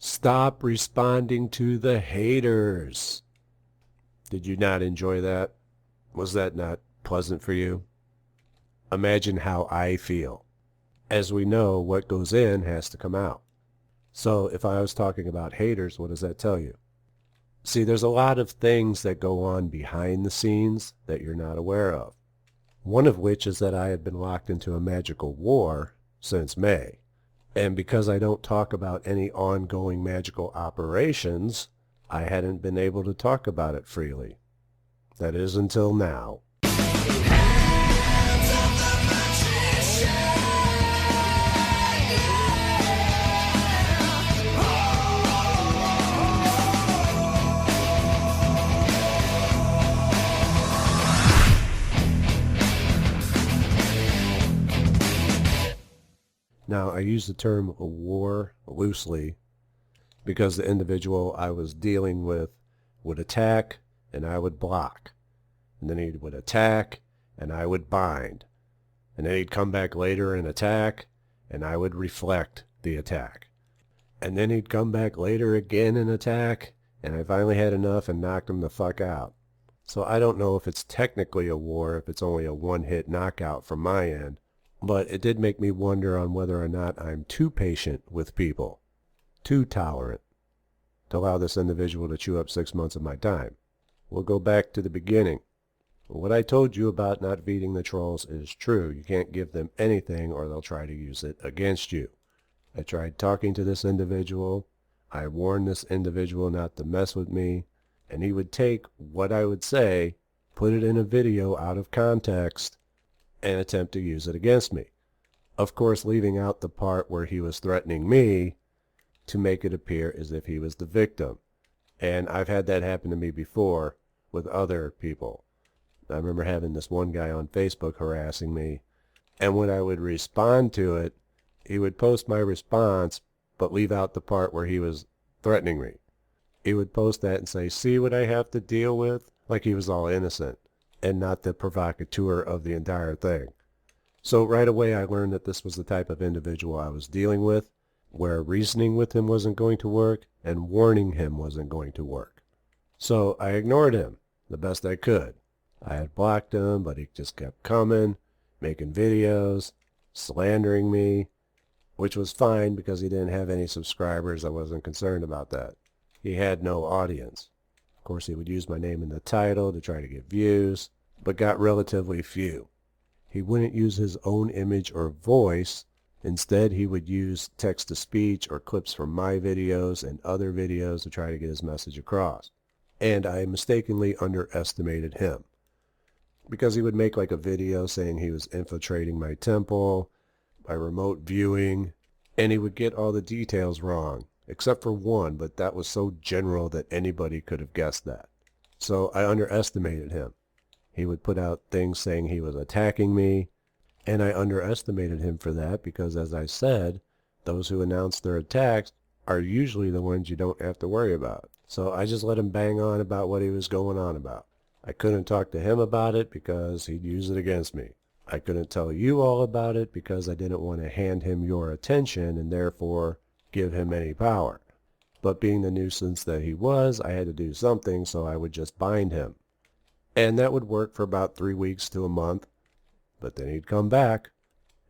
Stop responding to the haters. Did you not enjoy that? Was that not pleasant for you? Imagine how I feel. As we know, what goes in has to come out. So if I was talking about haters, what does that tell you? See, there's a lot of things that go on behind the scenes that you're not aware of. One of which is that I had been locked into a magical war since May. And because I don't talk about any ongoing magical operations, I hadn't been able to talk about it freely. That is until now. Now, I use the term war loosely because the individual I was dealing with would attack and I would block. And then he would attack and I would bind. And then he'd come back later and attack and I would reflect the attack. And then he'd come back later again and attack and I finally had enough and knocked him the fuck out. So I don't know if it's technically a war, if it's only a one-hit knockout from my end. But it did make me wonder on whether or not I'm too patient with people, too tolerant, to allow this individual to chew up 6 months of my time. We'll go back to the beginning. What I told you about not feeding the trolls is true. You can't give them anything or they'll try to use it against you. I tried talking to this individual. I warned this individual not to mess with me. And he would take what I would say, put it in a video out of context, and attempt to use it against me. Of course, leaving out the part where he was threatening me to make it appear as if he was the victim. And I've had that happen to me before with other people. I remember having this one guy on Facebook harassing me, and when I would respond to it, he would post my response, but leave out the part where he was threatening me. He would post that and say, "See what I have to deal with?" Like he was all innocent and not the provocateur of the entire thing. So right away I learned that this was the type of individual I was dealing with, where reasoning with him wasn't going to work and warning him wasn't going to work. So I ignored him the best I could. I had blocked him, but he just kept coming, making videos, slandering me, which was fine because he didn't have any subscribers. I wasn't concerned about that. He had no audience. Of course, he would use my name in the title to try to get views, but got relatively few. He wouldn't use his own image or voice. Instead, he would use text-to-speech or clips from my videos and other videos to try to get his message across. And I mistakenly underestimated him, because he would make like a video saying he was infiltrating my temple by remote viewing, and he would get all the details wrong, except for one, but that was so general that anybody could have guessed that. So I underestimated him. He would put out things saying he was attacking me, and I underestimated him for that because, as I said, those who announce their attacks are usually the ones you don't have to worry about. So I just let him bang on about what he was going on about. I couldn't talk to him about it because he'd use it against me. I couldn't tell you all about it because I didn't want to hand him your attention and therefore give him any power. But being the nuisance that he was, I had to do something, so I would just bind him. And that would work for about 3 weeks to a month. But then he'd come back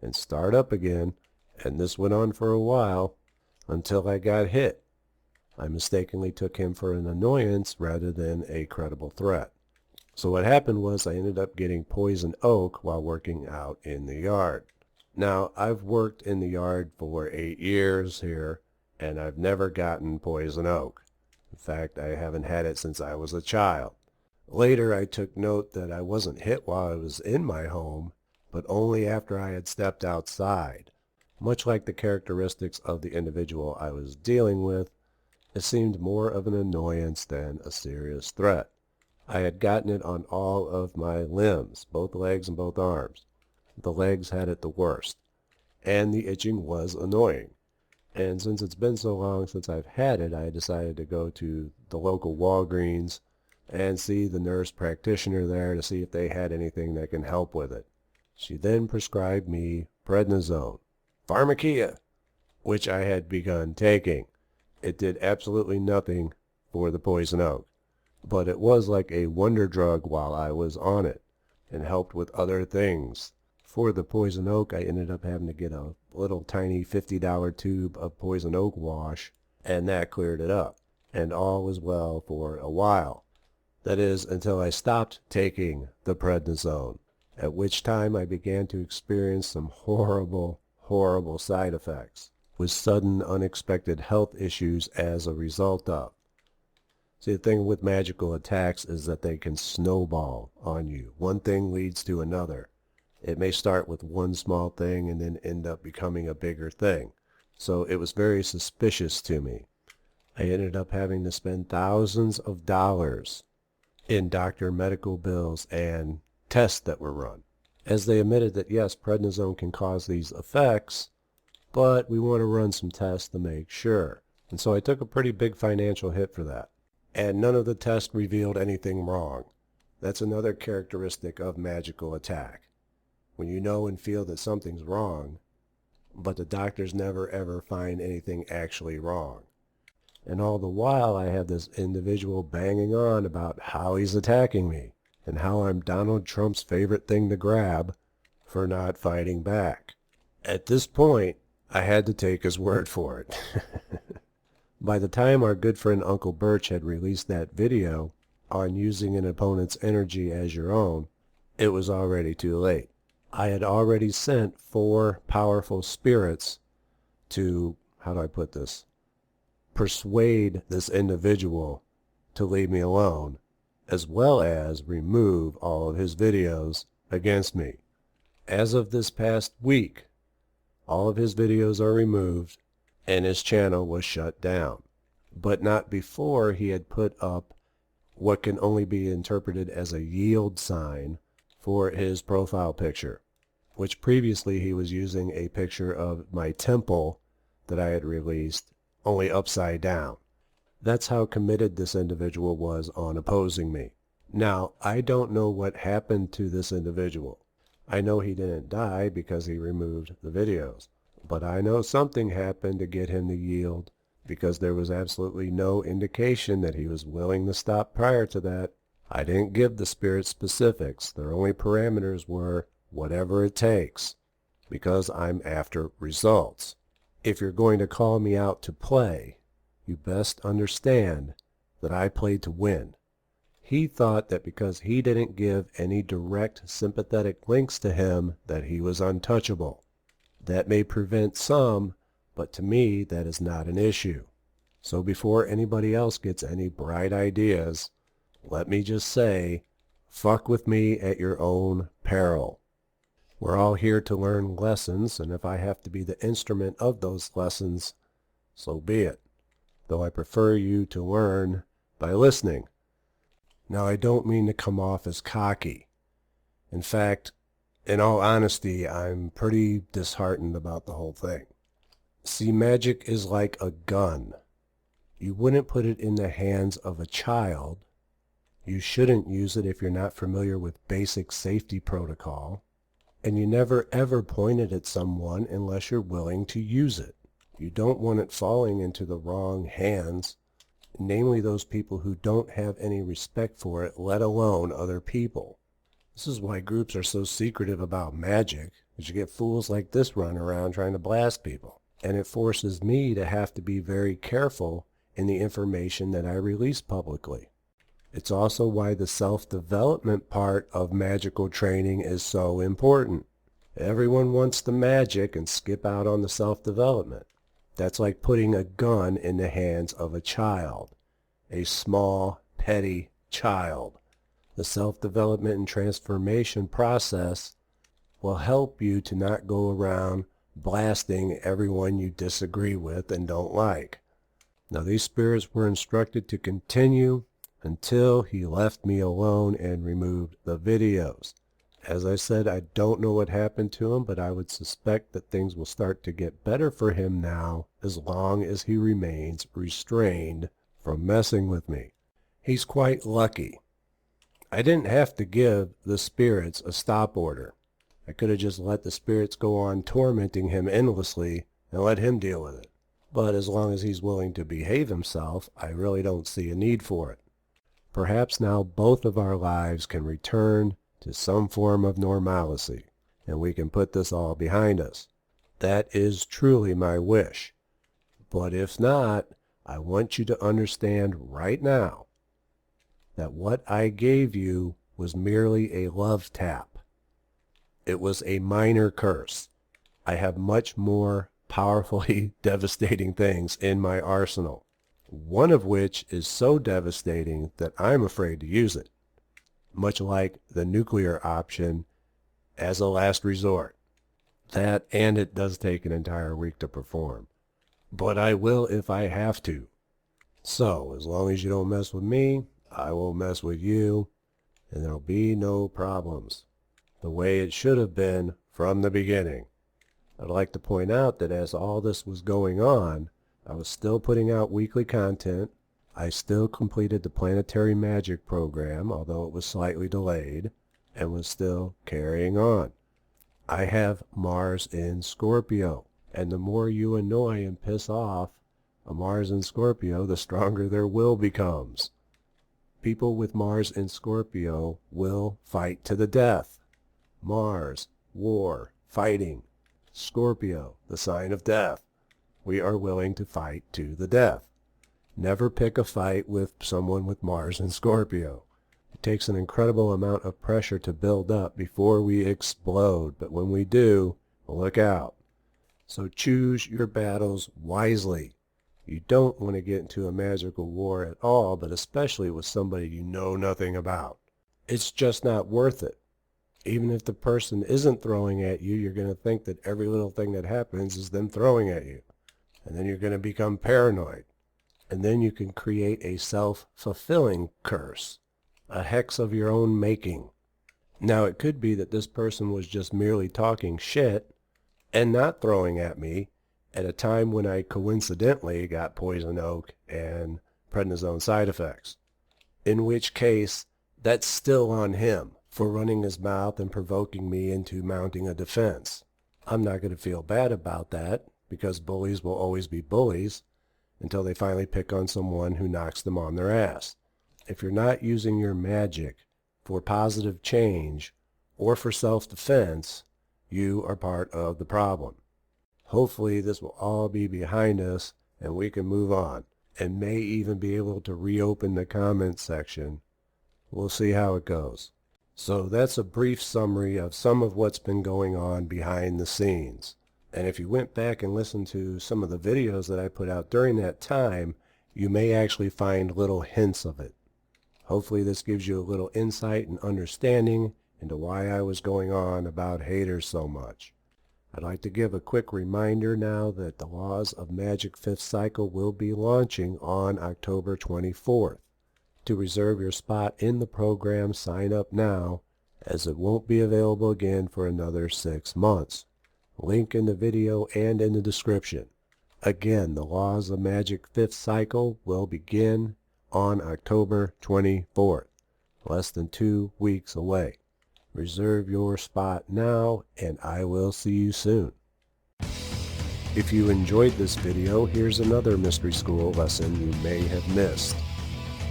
and start up again, and this went on for a while until I got hit. I mistakenly took him for an annoyance rather than a credible threat. So what happened was I ended up getting poison oak while working out in the yard. Now, I've worked in the yard for 8 years here, and I've never gotten poison oak. In fact, I haven't had it since I was a child. Later, I took note that I wasn't hit while I was in my home, but only after I had stepped outside. Much like the characteristics of the individual I was dealing with, it seemed more of an annoyance than a serious threat. I had gotten it on all of my limbs, both legs and both arms. The legs had it the worst, and the itching was annoying. And since it's been so long since I've had it, I decided to go to the local Walgreens and see the nurse practitioner there to see if they had anything that can help with it. She then prescribed me prednisone, pharmakia, which I had begun taking. It did absolutely nothing for the poison oak, but it was like a wonder drug while I was on it, and helped with other things. For the poison oak, I ended up having to get a little tiny $50 tube of poison oak wash, and that cleared it up. And all was well for a while. That is, until I stopped taking the prednisone, at which time I began to experience some horrible, horrible side effects, with sudden unexpected health issues as a result of. See, the thing with magical attacks is that they can snowball on you. One thing leads to another. It may start with one small thing and then end up becoming a bigger thing. So it was very suspicious to me. I ended up having to spend thousands of dollars in doctor medical bills and tests that were run, as they admitted that yes, prednisone can cause these effects, but we want to run some tests to make sure. And so I took a pretty big financial hit for that. And none of the tests revealed anything wrong. That's another characteristic of magical attack. When you know and feel that something's wrong, but the doctors never ever find anything actually wrong. And all the while I have this individual banging on about how he's attacking me and how I'm Donald Trump's favorite thing to grab for not fighting back. At this point, I had to take his word for it. By the time our good friend Uncle Birch had released that video on using an opponent's energy as your own, it was already too late. I had already sent 4 powerful spirits to, how do I put this, persuade this individual to leave me alone, as well as remove all of his videos against me. As of this past week, all of his videos are removed and his channel was shut down, but not before he had put up what can only be interpreted as a yield sign for his profile picture, which previously he was using a picture of my temple that I had released, only upside down. That's how committed this individual was on opposing me. Now, I don't know what happened to this individual. I know he didn't die because he removed the videos, but I know something happened to get him to yield, because there was absolutely no indication that he was willing to stop prior to that. I didn't give the spirit specifics. Their only parameters were whatever it takes, because I'm after results. If you're going to call me out to play, you best understand that I play to win. He thought that because he didn't give any direct sympathetic links to him that he was untouchable. That may prevent some, but to me that is not an issue. So before anybody else gets any bright ideas, let me just say, fuck with me at your own peril. We're all here to learn lessons, and if I have to be the instrument of those lessons, so be it. Though I prefer you to learn by listening. Now, I don't mean to come off as cocky. In fact, in all honesty, I'm pretty disheartened about the whole thing. See, magic is like a gun. You wouldn't put it in the hands of a child. You shouldn't use it if you're not familiar with basic safety protocol. And you never ever point it at someone unless you're willing to use it. You don't want it falling into the wrong hands, namely those people who don't have any respect for it, let alone other people. This is why groups are so secretive about magic, is you get fools like this running around trying to blast people. And it forces me to have to be very careful in the information that I release publicly. It's also why the self-development part of magical training is so important. Everyone wants the magic and skip out on the self-development. That's like putting a gun in the hands of a child, a small, petty child. The self-development and transformation process will help you to not go around blasting everyone you disagree with and don't like. Now, these spirits were instructed to continue until he left me alone and removed the videos. As I said, I don't know what happened to him, but I would suspect that things will start to get better for him now as long as he remains restrained from messing with me. He's quite lucky. I didn't have to give the spirits a stop order. I could have just let the spirits go on tormenting him endlessly and let him deal with it. But as long as he's willing to behave himself, I really don't see a need for it. Perhaps now both of our lives can return to some form of normalcy, and we can put this all behind us. That is truly my wish. But if not, I want you to understand right now that what I gave you was merely a love tap. It was a minor curse. I have much more powerfully devastating things in my arsenal, one of which is so devastating that I'm afraid to use it, much like the nuclear option as a last resort. That, and it does take an entire week to perform. But I will if I have to. So, as long as you don't mess with me, I won't mess with you, and there'll be no problems. The way it should have been from the beginning. I'd like to point out that as all this was going on, I was still putting out weekly content. I still completed the Planetary Magic program, although it was slightly delayed, and was still carrying on. I have Mars in Scorpio, and the more you annoy and piss off a Mars in Scorpio, the stronger their will becomes. People with Mars in Scorpio will fight to the death. Mars, war, fighting. Scorpio, the sign of death. We are willing to fight to the death. Never pick a fight with someone with Mars in Scorpio. It takes an incredible amount of pressure to build up before we explode, but when we do, look out. So choose your battles wisely. You don't want to get into a magical war at all, but especially with somebody you know nothing about. It's just not worth it. Even if the person isn't throwing at you, you're going to think that every little thing that happens is them throwing at you. And then you're going to become paranoid. And then you can create a self-fulfilling curse, a hex of your own making. Now, it could be that this person was just merely talking shit and not throwing at me at a time when I coincidentally got poison oak and prednisone side effects. In which case, that's still on him for running his mouth and provoking me into mounting a defense. I'm not going to feel bad about that, because bullies will always be bullies until they finally pick on someone who knocks them on their ass. If you're not using your magic for positive change or for self-defense, you are part of the problem. Hopefully this will all be behind us and we can move on, and may even be able to reopen the comment section. We'll see how it goes. So that's a brief summary of some of what's been going on behind the scenes. And if you went back and listened to some of the videos that I put out during that time, you may actually find little hints of it. Hopefully this gives you a little insight and understanding into why I was going on about haters so much. I'd like to give a quick reminder now that the Laws of Magic 5th Cycle will be launching on October 24th. To reserve your spot in the program, sign up now, as it won't be available again for another 6 months. Link in the video and in the description. Again, the Laws of Magic 5th Cycle will begin on October 24th, less than 2 weeks away. Reserve your spot now, and I will see you soon. If you enjoyed this video, here's another Mystery School lesson you may have missed.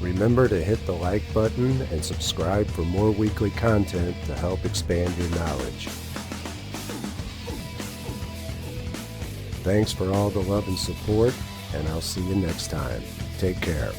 Remember to hit the like button and subscribe for more weekly content to help expand your knowledge. Thanks for all the love and support, and I'll see you next time. Take care.